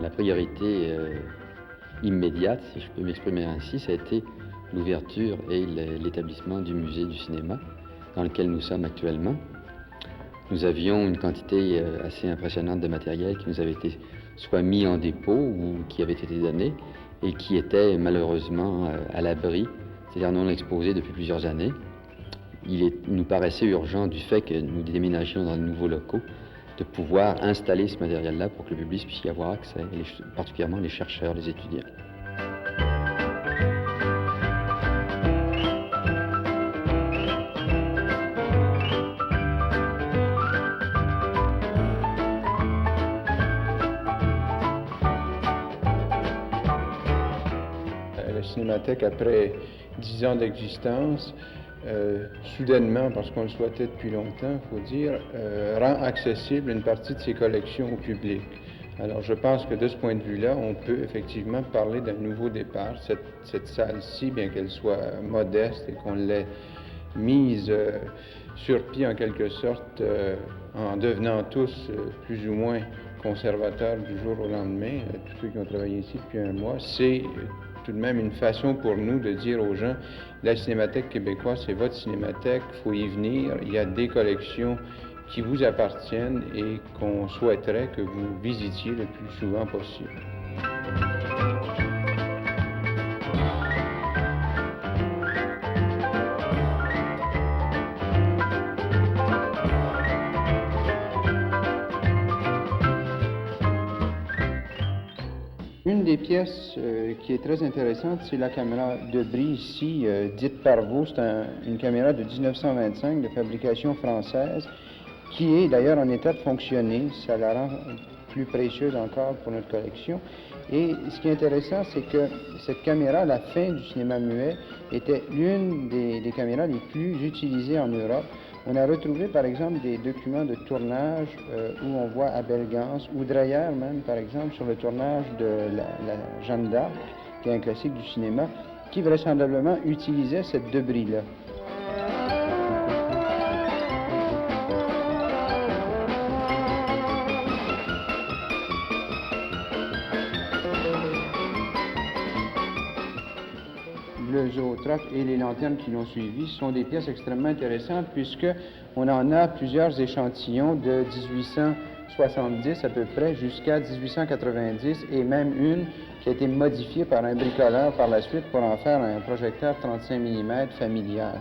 La priorité immédiate, si je peux m'exprimer ainsi, ça a été l'ouverture et l'établissement du musée du cinéma dans lequel nous sommes actuellement. Nous avions une quantité assez impressionnante de matériel qui nous avait été soit mis en dépôt ou qui avait été donné et qui était malheureusement à l'abri, c'est-à-dire non exposé depuis plusieurs années. Il nous paraissait urgent, du fait que nous déménagions dans de nouveaux locaux, de pouvoir installer ce matériel-là pour que le public puisse y avoir accès, et particulièrement les chercheurs, les étudiants. La Cinémathèque, après 10 ans d'existence, soudainement, parce qu'on le souhaitait depuis longtemps, il faut dire, rend accessible une partie de ses collections au public. Alors je pense que de ce point de vue-là, on peut effectivement parler d'un nouveau départ. Cette salle-ci, bien qu'elle soit modeste et qu'on l'ait mise sur pied en quelque sorte, en devenant tous plus ou moins conservateurs du jour au lendemain, tous ceux qui ont travaillé ici depuis un mois, c'est tout de même une façon pour nous de dire aux gens, la Cinémathèque québécoise, c'est votre cinémathèque, il faut y venir, il y a des collections qui vous appartiennent et qu'on souhaiterait que vous visitiez le plus souvent possible. Une des pièces qui est très intéressante, c'est la caméra de bris ici, dite par vous. C'est une caméra de 1925 de fabrication française qui est d'ailleurs en état de fonctionner. Ça la rend plus précieuse encore pour notre collection. Et ce qui est intéressant, c'est que cette caméra, à la fin du cinéma muet, était l'une des caméras les plus utilisées en Europe. On a retrouvé, par exemple, des documents de tournage où on voit Abel Gance, ou Dreyer même, par exemple, sur le tournage de la Jeanne d'Arc, qui est un classique du cinéma, qui vraisemblablement utilisait cette débris-là. Le zootrope et les lanternes qui l'ont suivi sont des pièces extrêmement intéressantes puisqu'on en a plusieurs échantillons de 1870 à peu près jusqu'à 1890 et même une qui a été modifiée par un bricoleur par la suite pour en faire un projecteur 35 mm familial.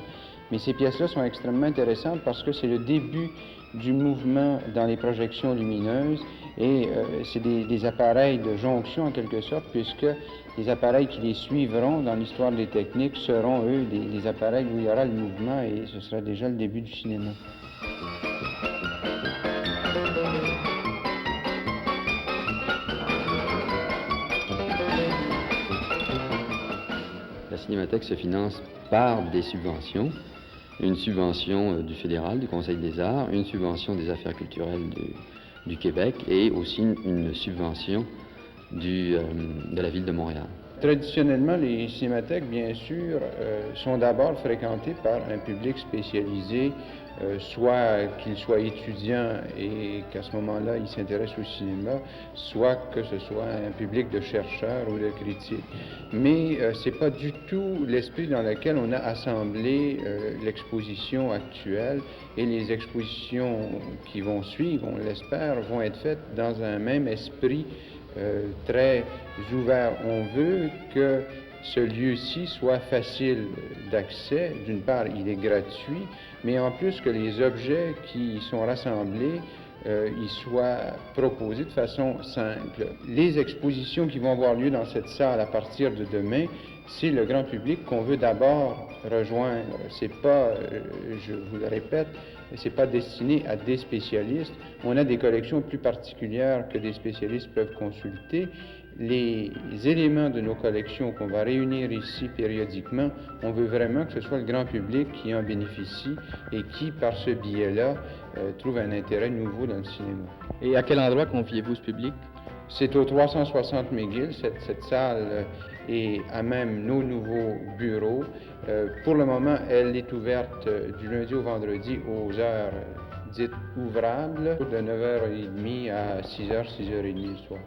Mais ces pièces-là sont extrêmement intéressantes parce que c'est le début du mouvement dans les projections lumineuses et c'est des appareils de jonction en quelque sorte puisque les appareils qui les suivront dans l'histoire des techniques seront, eux, des appareils où il y aura le mouvement et ce sera déjà le début du cinéma. La Cinémathèque se finance par des subventions. Une subvention du fédéral, du Conseil des arts, une subvention des affaires culturelles du Québec et aussi une subvention de la ville de Montréal. Traditionnellement, les cinémathèques, bien sûr, sont d'abord fréquentées par un public spécialisé, soit qu'il soit étudiant et qu'à ce moment-là, il s'intéresse au cinéma, soit que ce soit un public de chercheurs ou de critiques. Mais ce n'est pas du tout l'esprit dans lequel on a assemblé l'exposition actuelle et les expositions qui vont suivre, on l'espère, vont être faites dans un même esprit très ouvert. On veut que ce lieu-ci soit facile d'accès. D'une part, il est gratuit, mais en plus que les objets qui y sont rassemblés y soient proposés de façon simple. Les expositions qui vont avoir lieu dans cette salle à partir de demain, c'est le grand public qu'on veut d'abord rejoindre. C'est pas, je vous le répète, c'est pas destiné à des spécialistes. On a des collections plus particulières que des spécialistes peuvent consulter. Les éléments de nos collections qu'on va réunir ici périodiquement, on veut vraiment que ce soit le grand public qui en bénéficie et qui, par ce biais-là, trouve un intérêt nouveau dans le cinéma. Et à quel endroit confiez-vous ce public? C'est au 360 McGill, cette salle est à même nos nouveaux bureaux. Pour le moment, elle est ouverte du lundi au vendredi aux heures dites ouvrables, de 9h30 à 6h, 6h30 le soir.